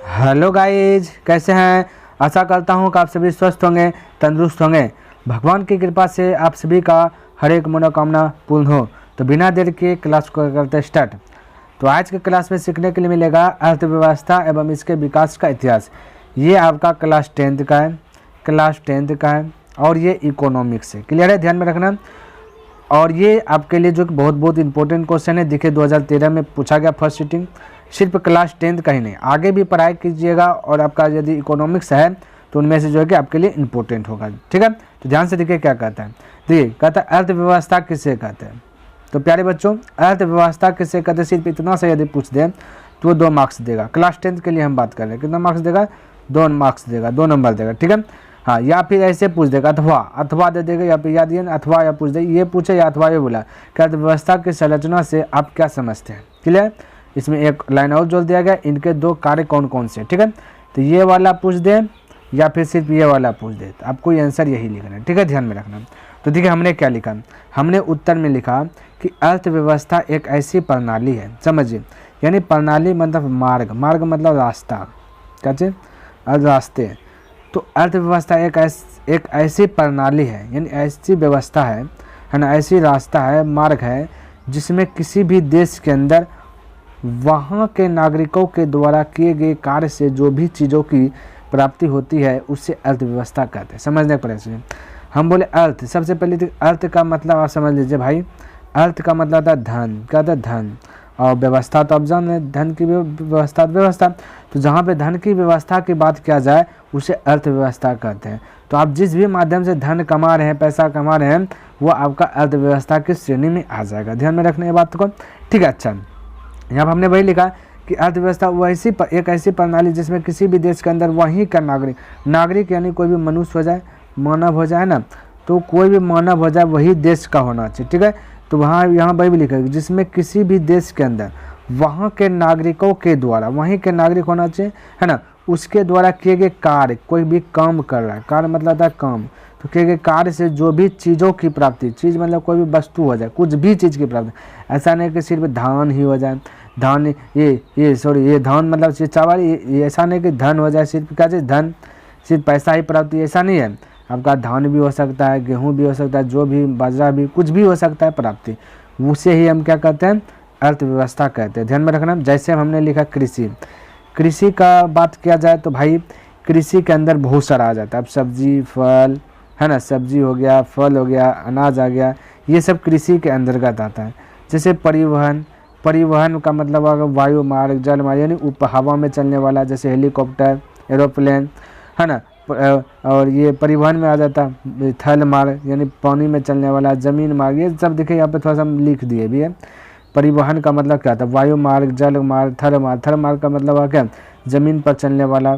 Hello guys, कैसे हैं। आशा करता हूं कि आप सभी स्वस्थ होंगे, तंदुरुस्त होंगे। भगवान की कृपा से आप सभी का हर एक मनोकामना पूर्ण हो। तो बिना देर के क्लास को करते स्टार्ट। तो आज के क्लास में सीखने के लिए मिलेगा अर्थव्यवस्था एवं इसके विकास का इतिहास। ये आपका क्लास 10th का है और ये इकोनॉमिक्स है। क्लियर है, ध्यान में रखना। और ये आपके लिए जो बहुत बहुत इंपॉर्टेंट क्वेश्चन है, देखिए 2013 में पूछा गया फर्स्ट सिटिंग। सिर्फ क्लास 10th का ही नहीं, आगे भी पढ़ाई कीजिएगा और आपका यदि इकोनॉमिक्स है तो उनमें से जो है कि आपके लिए इंपॉर्टेंट होगा। ठीक है, तो ध्यान से देखिए क्या कहता है। देखिए कहता है अर्थव्यवस्था किसे कहते हैं। तो प्यारे बच्चों, अर्थव्यवस्था किसे कहते हैं, सिर्फ इतना सा यदि पूछ दें तो वो 2 मार्क्स देगा। क्लास 10th के लिए हम बात कर रहे हैं, कितना मार्क्स देगा, 2 मार्क्स देगा, 2 नंबर देगा। ठीक है, हाँ, या फिर ऐसे पूछ देगा अथवा दे देगा, या फिर याद दिए अथवा या पूछ दे, ये पूछे या अथवा ये बोला कि अर्थव्यवस्था की संरचना से आप क्या समझते हैं। क्लियर, इसमें एक लाइन और जोड़ दिया गया, इनके 2 कार्य कौन कौन से। ठीक है, तो ये वाला पूछ दे या फिर सिर्फ ये वाला पूछ दे, तो आपको आंसर यही लिखना है। ठीक है, ध्यान में रखना। तो देखिए हमने क्या लिखा, हमने उत्तर में लिखा कि अर्थव्यवस्था एक ऐसी प्रणाली है, समझिए, यानी प्रणाली मतलब मार्ग मतलब रास्ता, क्या चीज, रास्ते। तो अर्थव्यवस्था एक ऐसी प्रणाली है, यानी ऐसी व्यवस्था है ना, ऐसी रास्ता है, मार्ग है, जिसमें किसी भी देश के अंदर वहाँ के नागरिकों के द्वारा किए गए कार्य से जो भी चीज़ों की प्राप्ति होती है उसे अर्थव्यवस्था कहते हैं। समझने पड़ेगा। हम बोले अर्थ, सबसे पहले तो अर्थ का मतलब आप समझ लीजिए भाई। अर्थ का मतलब होता है धन, क्या होता है, धन। और व्यवस्था तो आप जान रहे, धन की व्यवस्था। तो जहाँ पे धन की व्यवस्था की बात किया जाए उसे अर्थव्यवस्था कहते हैं। तो आप जिस भी माध्यम से धन कमा रहे हैं, पैसा कमा रहे हैं, वो आपका अर्थव्यवस्था की श्रेणी में आ जाएगा। ध्यान में रखना ये बात को। ठीक है, अच्छा, यहाँ पर हमने वही लिखा कि अर्थव्यवस्था एक ऐसी प्रणाली जिसमें किसी भी देश के अंदर वहीं का नागरिक यानी कोई भी मनुष्य हो जाए, मानव हो जाए ना, तो कोई भी मानव हो जाए वही देश का होना चाहिए। ठीक है, तो यहाँ वही भी लिखा है जिसमें किसी भी देश के अंदर वहाँ के नागरिकों के द्वारा, वहीं के नागरिक होना चाहिए, है ना, उसके द्वारा किए गए कार्य, कोई भी काम कर रहा है, कार्य मतलब होता है काम, तो किए गए कार्य से जो भी चीज़ों की प्राप्ति, चीज़ मतलब कोई भी वस्तु हो जाए, कुछ भी चीज़ की प्राप्ति। ऐसा नहीं कि सिर्फ धान ही हो जाए, धान ये धान मतलब सिर्फ चावल, ये ऐसा नहीं कि धन हो जाए, सिर्फ क्या चीज़, धन सिर्फ पैसा ही प्राप्ति, ऐसा नहीं है। आपका धान भी हो सकता है, गेहूँ भी हो सकता है, जो भी बाजरा भी, कुछ भी हो सकता है प्राप्ति, उसे ही हम क्या कहते हैं, अर्थव्यवस्था कहते हैं। ध्यान में रखना। जैसे हमने लिखा कृषि का बात किया जाए तो भाई कृषि के अंदर बहुत सारा आ जाता है। अब सब्जी, फल, है ना, सब्जी हो गया, फल हो गया, अनाज आ गया, ये सब कृषि के अंतर्गत आता है। जैसे परिवहन का मतलब अगर वायु मार्ग, जल मार्ग, यानी हवा में चलने वाला, जैसे हेलीकॉप्टर, एरोप्लेन, है ना, और ये परिवहन में आ जाता थल मार्ग, यानी पानी में चलने वाला, जमीन मार्ग, ये सब देखिए यहाँ पे थोड़ा सा हम लिख दिए भी है। परिवहन का मतलब क्या था, वायु मार्ग, जल मार्ग, थल मार्ग का मतलब क्या, जमीन पर चलने वाला,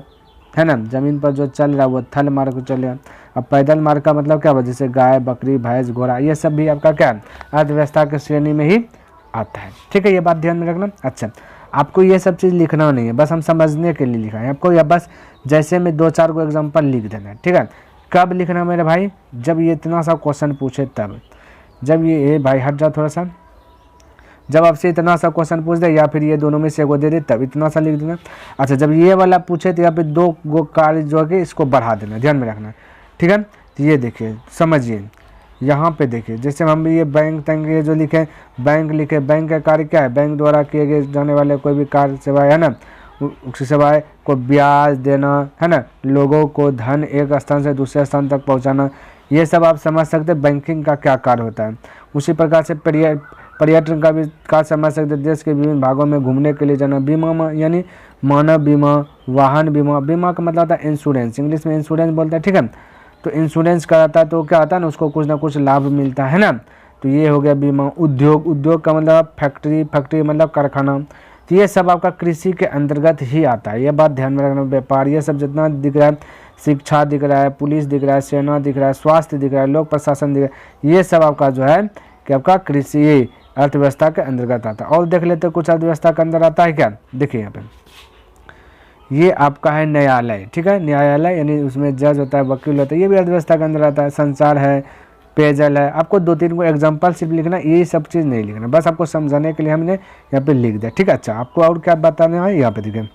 है ना, जमीन पर जो चल रहा है वो थल मार्ग चलेगा। अब पैदल मार्ग का मतलब क्या हुआ, जैसे गाय, बकरी, भैंस, घोड़ा, ये सब भी आपका क्या, अर्थव्यवस्था की श्रेणी में ही आता है। ठीक है, ये बात ध्यान में रखना। अच्छा, आपको ये सब चीज़ लिखना नहीं है, बस हम समझने के लिए लिखा है आपको, या बस जैसे में 2-4 को एग्जाम्पल लिख देना है। ठीक है, कब लिखना मेरे भाई, जब ये इतना सा क्वेश्चन पूछे तब, जब ये भाई हट जाओ थोड़ा सा, जब आपसे इतना सा क्वेश्चन पूछ दे या फिर ये दोनों में से एगो दे दे तब इतना सा लिख देना। अच्छा, जब ये वाला पूछे तो यहाँ पे 2 गो कार्य जो है इसको बढ़ा देना, ध्यान में रखना। ठीक है, तो ये देखिए, समझिए, यहाँ पे देखिए, जैसे हम ये बैंक ये जो लिखे, बैंक का कार्य क्या है, बैंक द्वारा किए गए जाने वाले कोई भी कार्य सेवाएं, है ना, सेवाएं को ब्याज देना, है ना, लोगों को धन एक स्थान से दूसरे स्थान तक पहुँचाना, ये सब आप समझ सकते हैं बैंकिंग का क्या कार्य होता है। उसी प्रकार से पर्यटन का भी कार्य समझ सकते हैं, देश के विभिन्न भागों में घूमने के लिए जाना, बीमा यानी मानव बीमा, वाहन बीमा का मतलब होता है इंश्योरेंस, इंग्लिश में इंश्योरेंस बोलते हैं। ठीक है, तो इंश्योरेंस कराता है तो क्या होता है ना, उसको कुछ ना कुछ लाभ मिलता है ना, तो ये हो गया बीमा। उद्योग का मतलब फैक्ट्री मतलब कारखाना, तो ये सब आपका कृषि के अंतर्गत ही आता है, ये बात ध्यान में रखना। व्यापार, ये सब जितना दिख रहा है, शिक्षा दिख रहा है, पुलिस दिख रहा है, सेना दिख रहा है, स्वास्थ्य दिख रहा है, लोक प्रशासन दिख रहा है, ये सब आपका जो है कि आपका कृषि अर्थव्यवस्था के अंतर्गत आता है। और देख लेते कुछ अर्थव्यवस्था के अंदर आता है क्या, देखिए यहाँ पे ये आपका है न्यायालय। ठीक है, न्यायालय यानी उसमें जज होता है, वकील होता है, ये भी अर्थव्यवस्था के अंदर आता है। संचार है, पेयजल है। आपको 2-3 को एग्जाम्पल सिर्फ लिखना, ये सब चीज़ नहीं लिखना, बस आपको समझाने के लिए हमने यहाँ पे लिख दिया। ठीक है, अच्छा, आपको और क्या बताना है यहाँ पे देखिए,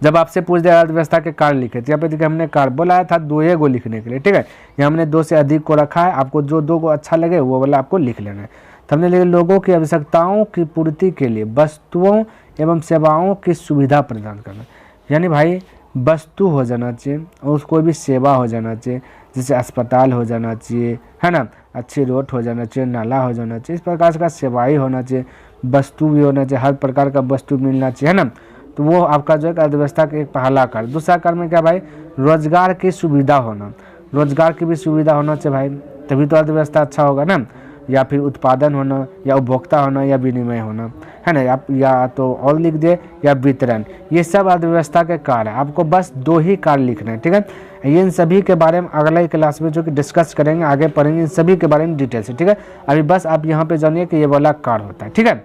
जब आपसे पूछ दे अर्थव्यवस्था के कार्य लिखे, तो यहाँ पे देखिए हमने कार्य बोला था 2 गो लिखने के लिए, ठीक है। यहाँ हमने 2 से अधिक को रखा है, आपको जो 2 को अच्छा लगे वो वाला आपको लिख लेना है। तो हमने लिखा लोगों की आवश्यकताओं की पूर्ति के लिए वस्तुओं एवं सेवाओं की सुविधा प्रदान करना, यानी भाई वस्तु हो जाना चाहिए और कोई भी सेवा हो जाना चाहिए, जैसे अस्पताल हो जाना चाहिए, है ना, अच्छी रोड हो जाना चाहिए, नाला हो जाना चाहिए, इस प्रकार का सेवाएं होना चाहिए, वस्तु भी होना चाहिए, हर प्रकार का वस्तु मिलना चाहिए, है ना। तो वो आपका जो है अर्थव्यवस्था का एक पहला कार्य। दूसरा कार्य में क्या भाई, रोजगार की सुविधा होना, रोजगार की भी सुविधा होना चाहिए भाई, तभी तो अर्थव्यवस्था अच्छा होगा ना। या फिर उत्पादन होना, या उपभोक्ता होना, या विनिमय होना, है ना, या तो और लिख दे या वितरण, ये सब अर्थव्यवस्था के कार्य है। आपको बस 2 ही कार्य लिखना है, ठीक है। ये इन सभी के बारे में अगले क्लास में जो कि डिस्कस करेंगे, आगे पढ़ेंगे इन सभी के बारे में डिटेल से, ठीक है। अभी बस आप यहाँ पे जानिए कि ये वाला कार्य होता है, ठीक है।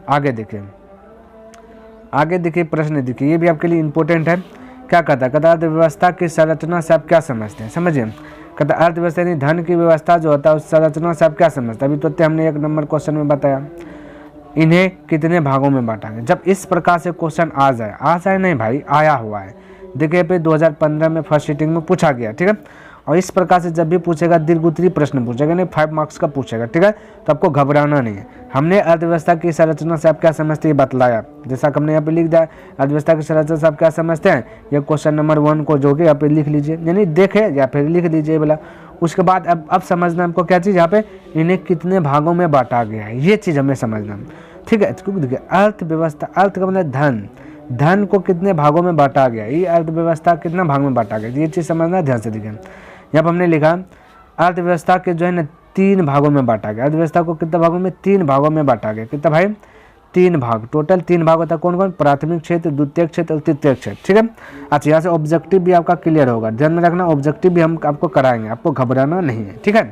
आगे देखिए, आगे देखिए प्रश्न देखिए, ये भी आपके लिए इंपॉर्टेंट है। क्या कहता है, कहता अर्थव्यवस्था की संरचना से आप क्या समझते हैं, समझिए। कहता अर्थव्यवस्था यानी धन की व्यवस्था जो होता है उस संरचना से आप क्या समझते हैं। अभी तो हमने 1 नंबर क्वेश्चन में बताया, इन्हें कितने भागों में बांटा गया। जब इस प्रकार से क्वेश्चन आ जाए नहीं भाई, आया हुआ है, देखिए पे 2015 में फर्स्ट सीटिंग में पूछा गया, ठीक है। और इस प्रकार से जब भी पूछेगा दीर्घ उत्तरीय प्रश्न पूछेगा, नहीं 5 मार्क्स का पूछेगा, ठीक है। तो आपको घबराना नहीं है। हमने अर्थव्यवस्था की संरचना से आप क्या समझते हैं बतलाया, जैसा कि हमने यहाँ पे लिख दिया अर्थव्यवस्था की संरचना से आप क्या समझते हैं। ये क्वेश्चन नंबर 1 को जो कि यहाँ पे लिख लीजिए, यानी देखे या फिर लिख लीजिए बोला। उसके बाद अब समझना हमको क्या चीज़, यहाँ पे इन्हें कितने भागों में बांटा गया है, ये चीज़ हमें समझना, ठीक है। क्योंकि देखिए अर्थव्यवस्था, अर्थ का मतलब धन, धन को कितने भागों में बांटा गया, ये अर्थव्यवस्था कितना भाग में बांटा गया, ये चीज़ समझना ध्यान से। देखिए यहाँ पर हमने लिखा अर्थव्यवस्था के जो है ना 3 भागों में बांटा गया। अर्थव्यवस्था को कितने भागों में, 3 भागों में बांटा गया। कितना भाई, 3 भाग, टोटल 3 भाग होता है। कौन कौन, प्राथमिक क्षेत्र, द्वितीय क्षेत्र और तृतीय क्षेत्र, ठीक है। अच्छा, यहाँ से ऑब्जेक्टिव भी आपका क्लियर होगा, ध्यान में रखना, ऑब्जेक्टिव भी हम आपको कराएंगे, आपको घबराना नहीं है, ठीक है।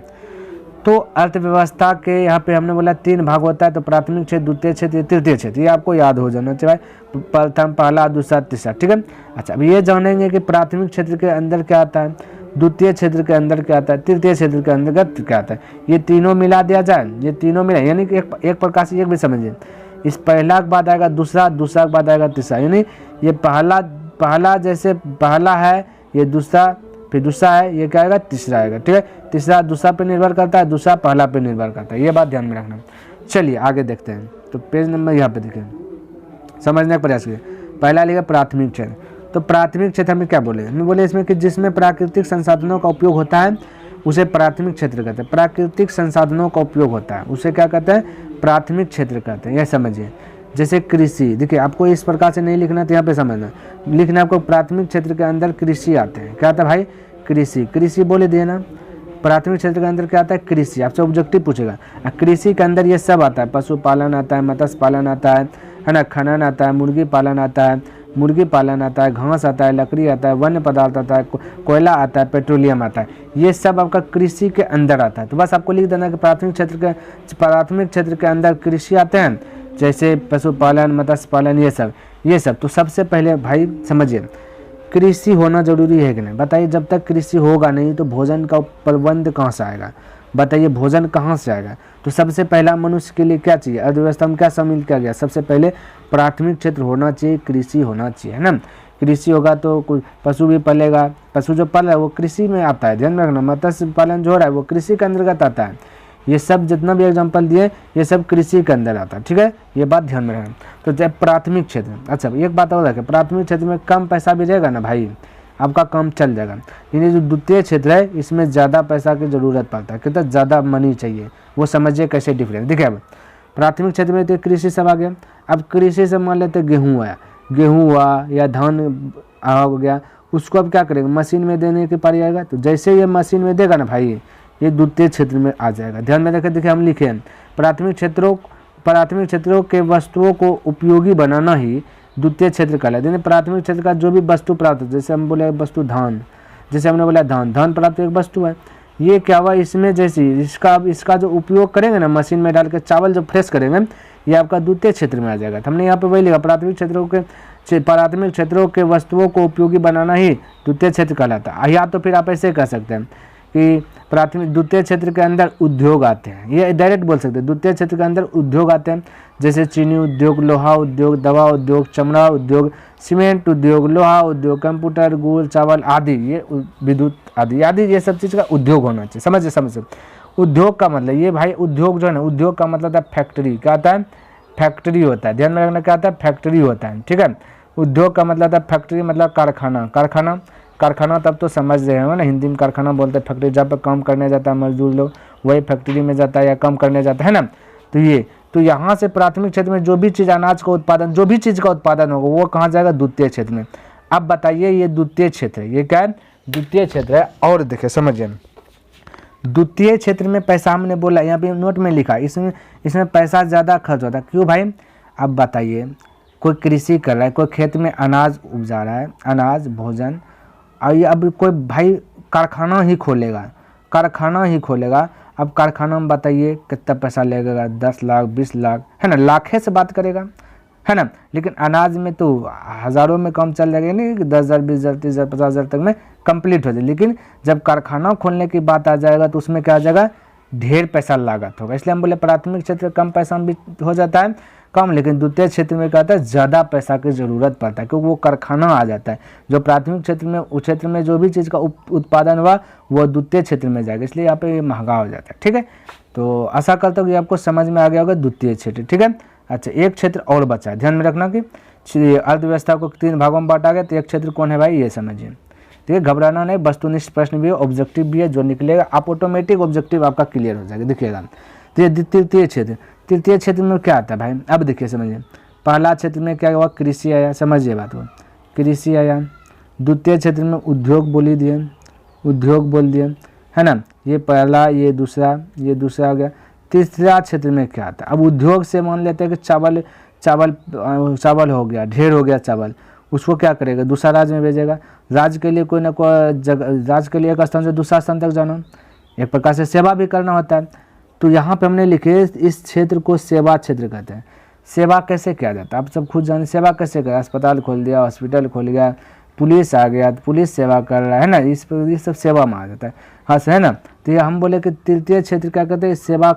तो अर्थव्यवस्था के यहाँ पे हमने बोला 3 भाग होता है, तो प्राथमिक क्षेत्र, द्वितीय क्षेत्र, तृतीय क्षेत्र, ये आपको याद हो जाना चाहिए, प्रथम, पहला, दूसरा, तीसरा, ठीक है। अच्छा, अब ये जानेंगे कि प्राथमिक क्षेत्र के अंदर क्या आता है, द्वितीय क्षेत्र के अंदर क्या आता है, तृतीय क्षेत्र के अंतर्गत क्या आता है। ये तीनों मिला दिया जाए, ये तीनों मिला, यानी कि एक प्रकार से एक भी समझिए, इस पहला के बाद आएगा दूसरा, दूसरा के बाद आएगा तीसरा, यानी ये पहला जैसे पहला है, ये दूसरा, फिर दूसरा है, ये क्या आएगा, तीसरा आएगा, ठीक है। तीसरा दूसरा पे निर्भर करता है, दूसरा पहला पे निर्भर करता है, ये बात ध्यान में रखना। चलिए आगे देखते हैं। तो पेज नंबर यहाँ पे देखिए, समझने का प्रयास कीजिए। पहला लिखा प्राथमिक क्षेत्र। तो प्राथमिक क्षेत्र हमें क्या बोले, हमें बोले इसमें कि जिसमें प्राकृतिक संसाधनों का उपयोग होता है उसे प्राथमिक क्षेत्र कहते हैं। प्राकृतिक संसाधनों का उपयोग होता है उसे क्या कहते हैं, प्राथमिक क्षेत्र कहते हैं, यह समझिए। जैसे कृषि, देखिए आपको इस प्रकार से नहीं लिखना, तो यहाँ पे समझना, लिखना आपको प्राथमिक क्षेत्र के अंदर कृषि आते हैं। क्या आता है भाई, कृषि, कृषि बोले दिए ना, प्राथमिक क्षेत्र के अंदर क्या आता है, कृषि। आपसे ऑब्जेक्टिव पूछेगा, कृषि के अंदर ये सब आता है, पशुपालन आता है, मत्स्य पालन आता है ना, खनन आता है, मुर्गी पालन आता है, मुर्गी पालन आता है, घास आता है, लकड़ी आता है, वन्य पदार्थ आता है, कोयला आता है, पेट्रोलियम आता है, ये सब आपका कृषि के अंदर आता है। तो बस आपको लिख देना कि प्राथमिक क्षेत्र के अंदर कृषि आते हैं, जैसे पशुपालन, मत्स्य पालन, ये सब। तो सबसे पहले भाई समझिए, कृषि होना जरूरी है कि नहीं, बताइए। जब तक कृषि होगा नहीं तो भोजन का प्रबंध कहाँ से आएगा, बताइए, भोजन कहाँ से आएगा। तो सबसे पहला मनुष्य के लिए क्या चाहिए, अर्थव्यवस्था में क्या शामिल किया गया, सबसे पहले प्राथमिक क्षेत्र होना चाहिए, कृषि होना चाहिए, है ना। कृषि होगा तो कोई पशु भी पलेगा, पशु जो पल रहा है वो कृषि में आता है, ध्यान में रखना। मत्स्य पालन जो हो रहा है वो कृषि के अंतर्गत आता है। ये सब जितना भी एग्जाम्पल दिए ये सब कृषि के अंदर आता है, ठीक है, ये बात ध्यान में रखना। तो जब प्राथमिक क्षेत्र, अच्छा एक बात और है, प्राथमिक क्षेत्र में कम पैसा भी रहेगा ना भाई, आपका काम चल जाएगा। यानी जो द्वितीय क्षेत्र है इसमें ज़्यादा पैसा की ज़रूरत पड़ता है, कितना ज़्यादा मनी चाहिए, वो समझिए कैसे डिफरेंस। देखिए अब प्राथमिक क्षेत्र में तो कृषि सब आ गया। अब कृषि से मान लेते गेहूँ आया, गेहूँ हुआ या धान हो गया, उसको अब क्या करेंगे, मशीन में देने के पारी आएगा। तो जैसे ये मशीन में देगा ना भाई, ये द्वितीय क्षेत्र में आ जाएगा। ध्यान में रखें, देखिए हम लिखे हैं प्राथमिक क्षेत्रों के वस्तुओं को उपयोगी बनाना ही द्वितीय क्षेत्र कहलाता है। प्राथमिक क्षेत्र का जो भी वस्तु प्राप्त, जैसे हम बोले वस्तु धान, जैसे हमने बोला धान प्राप्त एक वस्तु है, ये क्या हुआ, इसमें जैसे इसका जो उपयोग करेंगे ना, मशीन में डाल के चावल जो फ्रेश करेंगे, ये आपका द्वितीय क्षेत्र में आ जाएगा। तो हमने यहाँ पे वही लिखा, प्राथमिक क्षेत्रों के वस्तुओं को उपयोगी बनाना ही द्वितीय क्षेत्र कहलाता है। या तो फिर आप ऐसे कह सकते हैं कि प्राथमिक द्वितीय क्षेत्र के अंदर उद्योग आते हैं, ये डायरेक्ट बोल सकते हैं। द्वितीय क्षेत्र के अंदर उद्योग आते हैं, जैसे चीनी उद्योग, लोहा उद्योग, दवा उद्योग, चमड़ा उद्योग, सीमेंट उद्योग, लोहा उद्योग, कंप्यूटर, गुड़, चावल आदि, ये विद्युत आदि ये सब चीज़ का उद्योग होना चाहिए। समझ उद्योग का मतलब ये भाई, उद्योग जो है ना, उद्योग का मतलब है फैक्ट्री। क्या आता है? फैक्ट्री होता है। ध्यान में रखना, क्या आता है? फैक्ट्री होता है। ठीक है, उद्योग का मतलब है फैक्ट्री, मतलब कारखाना तब तो समझ रहे हो ना, हिंदी में कारखाना बोलते हैं फैक्ट्री, जहाँ पर काम करने जाता है मजदूर लोग, वही फैक्ट्री में जाता है या काम करने जाता है ना। तो यहाँ से प्राथमिक क्षेत्र में जो भी चीज़ अनाज का उत्पादन, जो भी चीज़ का उत्पादन होगा वो कहाँ जाएगा? द्वितीय क्षेत्र में। अब बताइए, ये द्वितीय क्षेत्र है, ये क्या है? द्वितीय क्षेत्र है। और देखिए समझिए, द्वितीय क्षेत्र में पैसा हमने बोला, यहाँ पे नोट में लिखा, इसमें पैसा ज़्यादा खर्च होता है। क्यों भाई? अब बताइए, कोई कृषि कर रहा है, कोई खेत में अनाज उपजा रहा है, अनाज भोजन, और ये अब कोई भाई कारखाना ही खोलेगा। अब कारखाना में बताइए कितना पैसा लगेगा? 10 लाख 20 लाख, है ना, लाखे से बात करेगा, है ना। लेकिन अनाज में तो हज़ारों में कम चल जाएगा, नहीं 10,000 20,000 30,000 50,000 तक में कंप्लीट हो जाए। लेकिन जब कारखाना खोलने की बात आ जाएगा तो उसमें क्या आ जाएगा? ढेर पैसा लागत होगा। इसलिए हम बोले प्राथमिक क्षेत्र कम पैसा में भी हो जाता है कम, लेकिन द्वितीय क्षेत्र में क्या होता है? ज़्यादा पैसा की ज़रूरत पड़ता है, क्योंकि वो कारखाना आ जाता है। जो प्राथमिक क्षेत्र में, उस क्षेत्र में जो भी चीज़ का उत्पादन हुआ वो द्वितीय क्षेत्र में जाएगा, इसलिए यहाँ पे ये महंगा हो जाता है। ठीक है, तो आशा करता हूँ कि आपको समझ में आ गया होगा द्वितीय क्षेत्र। ठीक है, अच्छा, एक क्षेत्र और बचा है, ध्यान में रखना कि अर्थव्यवस्था को 3 भागों में बांटा गया। तो एक क्षेत्र कौन है भाई? ये समझिए। ठीक है, घबराना नहीं, वस्तुनिष्ठ प्रश्न भी है, ऑब्जेक्टिव भी है, जो निकलेगा आप ऑटोमेटिक ऑब्जेक्टिव आपका क्लियर हो जाएगा, दिखिएगा। तो ये तृतीय क्षेत्र में क्या आता है भाई? अब देखिए समझिए, पहला क्षेत्र में क्या हुआ? कृषि आया, समझिए बात को, कृषि आया। द्वितीय क्षेत्र में उद्योग बोल दिए, है ना, ये पहला, ये दूसरा हो गया। तीसरा क्षेत्र में क्या आता है? अब उद्योग से मान लेते हैं कि चावल हो गया, ढेर हो गया चावल, उसको क्या करेगा? दूसरा राज्य में भेजेगा। राज्य के लिए कोई ना कोई जगह, राज्य के लिए एक स्थान से दूसरा स्थान तक जाना, एक प्रकार से सेवा भी करना होता है। तो यहाँ पे हमने लिखे, इस क्षेत्र को सेवा क्षेत्र कहते हैं। सेवा कैसे किया जाता है? आप सब खुद जाने, सेवा कैसे करें? अस्पताल खोल दिया, हॉस्पिटल खोल गया, पुलिस आ गया तो पुलिस सेवा कर रहा है ना, ये सब सेवा में आ जाता है। हाँ है ना। तो ये हम बोले कि तृतीय क्षेत्र क्या कहते हैं? सेवा,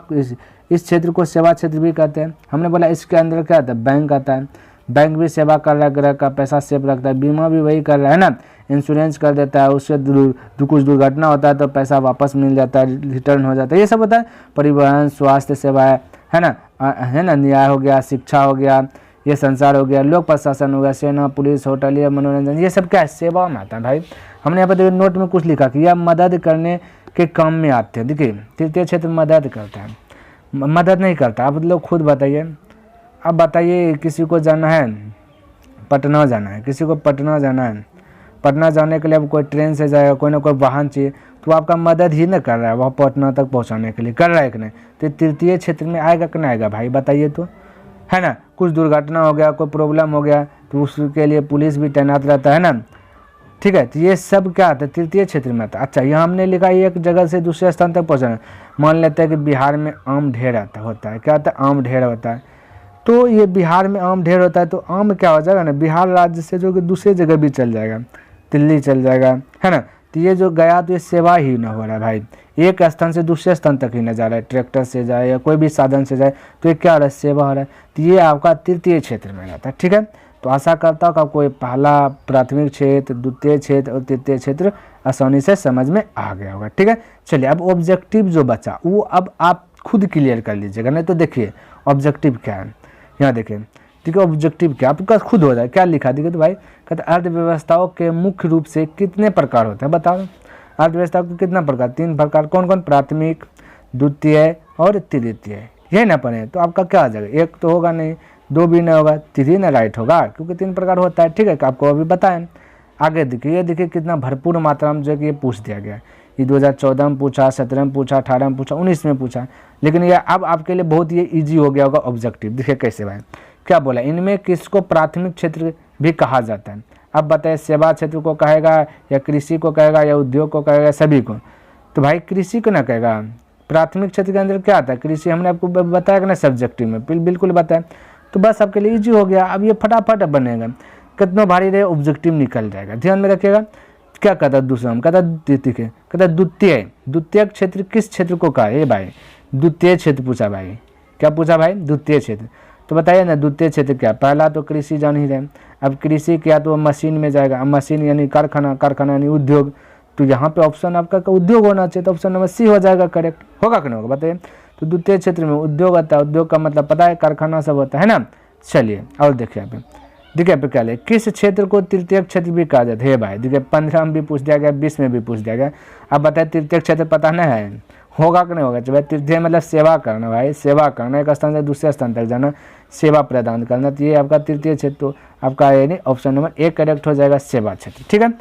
इस क्षेत्र को सेवा क्षेत्र भी कहते हैं। हमने बोला इसके अंदर क्या आता है? बैंक आता है, बैंक भी सेवा कर रहा है, ग्राहक का पैसा सेव रखता है। बीमा भी वही कर रहा है ना, इंश्योरेंस कर देता है, उससे कुछ दुर्घटना होता है तो पैसा वापस मिल जाता है, रिटर्न हो जाता है, ये सब होता है। परिवहन, स्वास्थ्य सेवा है ना, न्याय हो गया, शिक्षा हो गया, ये संसार हो गया, लोक प्रशासन हो गया, सेना, पुलिस, होटल या मनोरंजन, ये सब क्या है? सेवा में आता है भाई। हमने यहाँ पर देखिए नोट में कुछ लिखा कि यह मदद करने के काम में आते हैं। देखिए तृतीय क्षेत्र मदद करता है, मदद नहीं करता। आप लोग खुद बताइए, अब बताइए किसी को जाना है पटना जाना है, किसी को पटना जाना है, पटना जाने के लिए अब कोई ट्रेन से जाएगा, कोई ना कोई वाहन चाहिए, तो आपका मदद ही ना कर रहा है वहाँ पटना तक पहुँचाने के लिए, कर रहा है कि नहीं? तो तृतीय क्षेत्र में आएगा कि नहीं आएगा भाई, बताइए तो, है ना। कुछ दुर्घटना हो गया, कोई प्रॉब्लम हो गया तो उसके लिए पुलिस भी तैनात रहता है ना। ठीक है, तो ये सब क्या आता है? तृतीय क्षेत्र में आता है। अच्छा, यहाँ हमने लिखा एक जगह से दूसरे स्थान तक पहुँचाना। मान लेते हैं कि बिहार में आम ढेर होता है, क्या होता है? आम ढेर होता है। तो ये बिहार में आम ढेर होता है तो आम क्या हो जाएगा ना, बिहार राज्य से जो कि दूसरी जगह भी चल जाएगा, दिल्ली चल जाएगा, है ना। तो ये जो गया तो ये सेवा ही ना हो रहा है भाई, एक स्थान से दूसरे स्थान तक ही ना जा रहा है, ट्रैक्टर से जाए या कोई भी साधन से जाए, तो ये क्या हो रहा है? सेवा हो रहा है। तो ये आपका तृतीय क्षेत्र में रहता है। ठीक है, तो आशा करता हूँ कि आपको पहला प्राथमिक क्षेत्र, द्वितीय क्षेत्र और तृतीय क्षेत्र आसानी से समझ में आ गया होगा। ठीक है, चलिए अब ऑब्जेक्टिव जो बचा वो अब आप खुद क्लियर कर लीजिएगा, नहीं तो देखिए ऑब्जेक्टिव क्या है, यहाँ देखिए। ठीक है, ऑब्जेक्टिव क्या आपका खुद हो जाए, क्या लिखा देखिए तो भाई, कहते अर्थव्यवस्थाओं के मुख्य रूप से कितने प्रकार होते हैं? बताओ, अर्थव्यवस्था के कितना प्रकार? 3 प्रकार। कौन कौन? प्राथमिक, द्वितीय और तृतीय, यही ना पढ़े तो आपका क्या आ जाएगा? एक तो होगा नहीं, 2 भी नहीं होगा, 3 ना राइट होगा, क्योंकि 3 प्रकार होता है। ठीक है, आपको अभी बताएं। आगे देखिए, ये देखिए कितना भरपूर मात्रा में जो कि ये पूछ दिया गया। ये 2014 में पूछा, 17 में पूछा, 18 में पूछा, 19 में पूछा, लेकिन ये अब आपके लिए बहुत ये ईजी हो गया होगा ऑब्जेक्टिव। देखिए कैसे भाई, क्या बोला, इनमें किसको प्राथमिक क्षेत्र भी कहा जाता है? अब बताइए, सेवा क्षेत्र को कहेगा या कृषि को कहेगा या उद्योग को कहेगा, सभी को? तो भाई कृषि को ना कहेगा। प्राथमिक क्षेत्र के अंदर क्या आता है? कृषि। हमने आपको बताया कि ना सब्जेक्टिव में, बिल्कुल बताया। तो बस आपके लिए ईजी हो गया। अब ये फटाफट बनेगा, कितना भारी रहे ऑब्जेक्टिव निकल जाएगा। ध्यान में रखिएगा, क्या कहता है दूसरा, हम कहता है द्वितीय, कहता है द्वितीय। द्वितीय क्षेत्र किस क्षेत्र को कहा है भाई, द्वितीय क्षेत्र पूछा भाई, क्या पूछा भाई, द्वितीय क्षेत्र। तो बताइए ना द्वितीय क्षेत्र क्या, पहला तो कृषि जान ही रहे, अब कृषि किया तो मशीन में जाएगा, अब मशीन यानी कारखाना, कारखाना यानी उद्योग, तो यहाँ पे ऑप्शन आपका उद्योग होना चाहिए, तो ऑप्शन नंबर सी हो जाएगा करेक्ट, होगा कि नहीं होगा बताइए। तो द्वितीय क्षेत्र में उद्योग आता है, उद्योग का मतलब पता है कारखाना सब होता है ना। चलिए और देखिए यहाँ पे, देखिए यहाँ पे क्या ले, किस क्षेत्र को तृतीय क्षेत्र भी कहा जाता है भाई, देखिए 15 में भी पूछ दिया गया, 20 में भी पूछ दिया गया। अब बताए तृतीय क्षेत्र पता नहीं है, होगा कि नहीं होगा। भाई तृतीय मतलब सेवा करना भाई, सेवा करना, एक स्थान से दूसरे स्थान तक जाना, सेवा प्रदान करना, तो ये आपका तृतीय क्षेत्र, तो आपका यानी ऑप्शन नंबर ए करेक्ट हो जाएगा, सेवा क्षेत्र। ठीक है,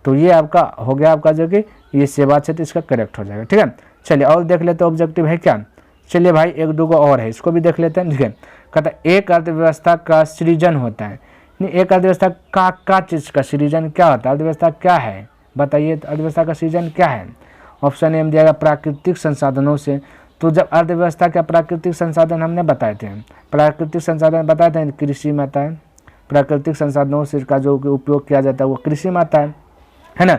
तो ये आपका हो गया आपका जो कि ये सेवा क्षेत्र, इसका करेक्ट हो जाएगा। ठीक है, चलिए और देख लेते हैं ऑब्जेक्टिव है क्या। चलिए भाई एक दो और है, इसको भी देख लेते हैं। ठीक है, कहता है एक अर्थव्यवस्था का सृजन होता है, एक अर्थव्यवस्था का चीज़ का सृजन क्या होता है, अर्थव्यवस्था क्या है बताइए, तो अर्थव्यवस्था का सृजन क्या है। ऑप्शन ए में दिया गया प्राकृतिक संसाधनों से। तो जब अर्थव्यवस्था क्या प्राकृतिक संसाधन हमने बताए थे, प्राकृतिक संसाधन बताए थे कृषि में आता है, प्राकृतिक संसाधनों से का जो उपयोग किया जाता है वो कृषि में आता है ना।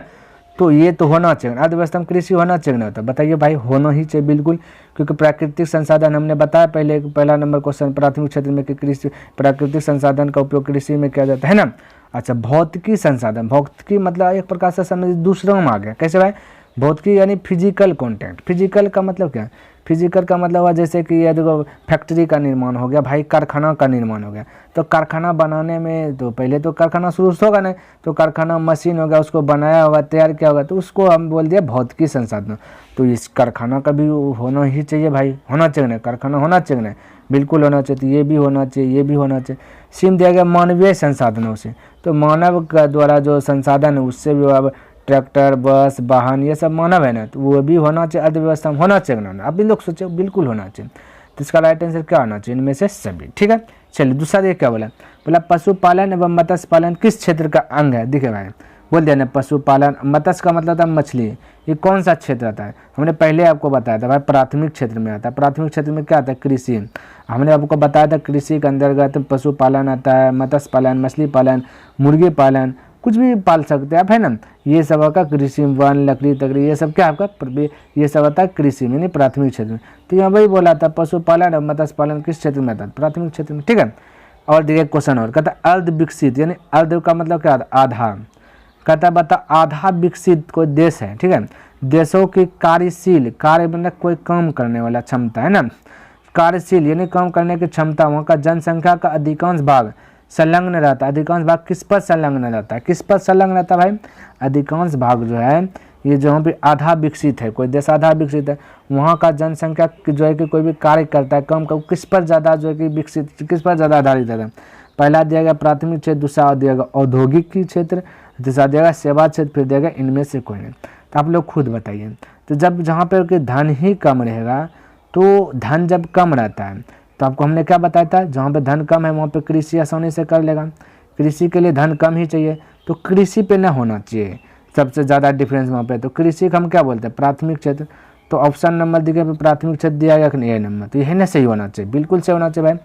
तो ये तो होना चाहिए, अर्थव्यवस्था में कृषि होना चाहिए ना, होता बताइए भाई होना ही चाहिए बिल्कुल, क्योंकि प्राकृतिक संसाधन हमने बताया पहले, पहला नंबर क्वेश्चन प्राथमिक क्षेत्र में कि कृषि प्राकृतिक संसाधन का उपयोग कृषि में किया जाता है ना। अच्छा भौतिकी संसाधन, भौतिकी मतलब एक प्रकार से समझ दूसरों में आ गया, कैसे भाई, भौतिकी यानी फिजिकल कॉन्टेंट। फिजिकल का मतलब क्या, फिजिकल का मतलब हुआ जैसे कि ये देखो फैक्ट्री का निर्माण हो गया भाई, कारखाना का निर्माण हो गया, तो कारखाना बनाने में तो पहले तो कारखाना शुरू होगा नहीं, तो कारखाना मशीन होगा, उसको बनाया होगा, तैयार किया होगा, तो उसको हम बोल दिया भौतिकी संसाधन। तो इस कारखाना का भी होना ही चाहिए भाई, होना चाहिए ना, कारखाना होना चाहिए ना, बिल्कुल होना चाहिए, तो ये भी होना चाहिए, ये भी होना चाहिए। सिम दिया गया मानवीय संसाधनों से, तो मानव का द्वारा जो संसाधन है उससे भी अब ट्रैक्टर, बस, वाहन, ये सब मानव है ना, तो वो भी होना चाहिए, अर्थव्यवस्था में होना चाहिए ना। आप भी लोग सोचे बिल्कुल होना चाहिए, तो इसका राइट आंसर क्या होना चाहिए, इनमें से सभी। ठीक है, चलिए दूसरा देखिए क्या बोला, बोला पशुपालन एवं मत्स्य पालन किस क्षेत्र का अंग है। देखिए भाई बोल दिया ना पशुपालन, मत्स्य का मतलब था मछली, ये कौन सा क्षेत्र आता है, हमने पहले आपको बताया था भाई प्राथमिक क्षेत्र में आता है। प्राथमिक क्षेत्र में क्या आता है, कृषि। हमने आपको बताया था कृषि के अंतर्गत पशुपालन आता है, मत्स्य पालन, मछली पालन, मुर्गी पालन, कुछ भी पाल सकते हैं आप, है ना। ये सब आपका कृषि, वन, लकड़ी तकड़ी, ये सब क्या आपका ये सब आता है कृषि में, नहीं प्राथमिक क्षेत्र में। तो यहाँ वही बोला था पशुपालन और मत्स्य पालन किस क्षेत्र में आता है, प्राथमिक क्षेत्र में। ठीक है, और देखिए क्वेश्चन और कहता है अर्ध विकसित, यानी अर्ध का मतलब क्या आता है, आधा। कहता है बता आधा विकसित कोई देश है, ठीक है, देशों की कार्यशील, कार्य मतलब कोई काम करने वाला क्षमता है ना, कार्यशील यानी काम करने की क्षमता, वहाँ का जनसंख्या का अधिकांश भाग संलग्न रहता है। अधिकांश भाग किस पर संलग्न रहता है, किस पर संलग्न रहता है भाई, अधिकांश भाग जो है ये जहाँ पे आधा विकसित है, कोई देश आधा विकसित है, वहाँ का जनसंख्या जो है कि कोई भी कार्य करता है काम का, किस पर ज़्यादा जो है कि विकसित, किस पर ज़्यादा आधारित है। पहला दिया गया प्राथमिक क्षेत्र, दूसरा दिया गया औद्योगिक क्षेत्र, तीसरा दिया गया सेवा क्षेत्र, फिर दिया गया इनमें से कोई नहीं। तो आप लोग खुद बताइए, तो जब जहाँ पर कि धन ही कम रहेगा, तो धन जब कम रहता है तो आपको हमने क्या बताया था, जहाँ पे धन कम है वहाँ पे कृषि आसानी से कर लेगा, कृषि के लिए धन कम ही चाहिए, तो कृषि पे ना होना चाहिए सबसे ज़्यादा डिफरेंस वहाँ पे। तो कृषि को हम क्या बोलते हैं, प्राथमिक क्षेत्र। तो ऑप्शन नंबर दिया प्राथमिक क्षेत्र दिया गया कि नहीं, ए नंबर, तो यही ना सही होना चाहिए, बिल्कुल सही होना चाहिए भाई।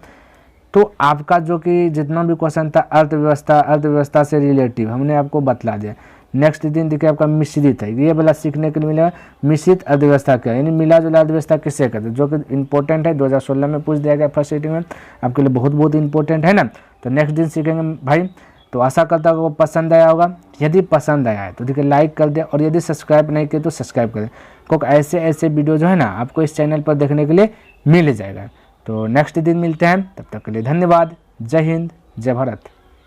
तो आपका जो कि जितना भी क्वेश्चन था अर्थव्यवस्था, अर्थव्यवस्था से रिलेटिव हमने आपको बतला दिया। नेक्स्ट दिन देखिए आपका मिश्रित है, ये वाला सीखने के लिए मिलेगा, मिश्रित अर्थव्यवस्था क्या है, यानी मिला जुला अर्थव्यवस्था किससे कहते हैं, जो कि इंपॉर्टेंट है, 2016 में पूछ दिया गया फर्स्ट सीटिंग में, आपके लिए बहुत बहुत इंपॉर्टेंट है ना। तो नेक्स्ट दिन सीखेंगे भाई। तो आशा करता हूँ आपको पसंद आया होगा, यदि पसंद आया है तो देखिए लाइक कर दे, और यदि सब्सक्राइब नहीं किए तो सब्सक्राइब कर दें, क्योंकि ऐसे ऐसे वीडियो जो है ना आपको इस चैनल पर देखने के लिए मिल जाएगा। तो नेक्स्ट दिन मिलते हैं, तब तक के लिए धन्यवाद। जय हिंद, जय भारत।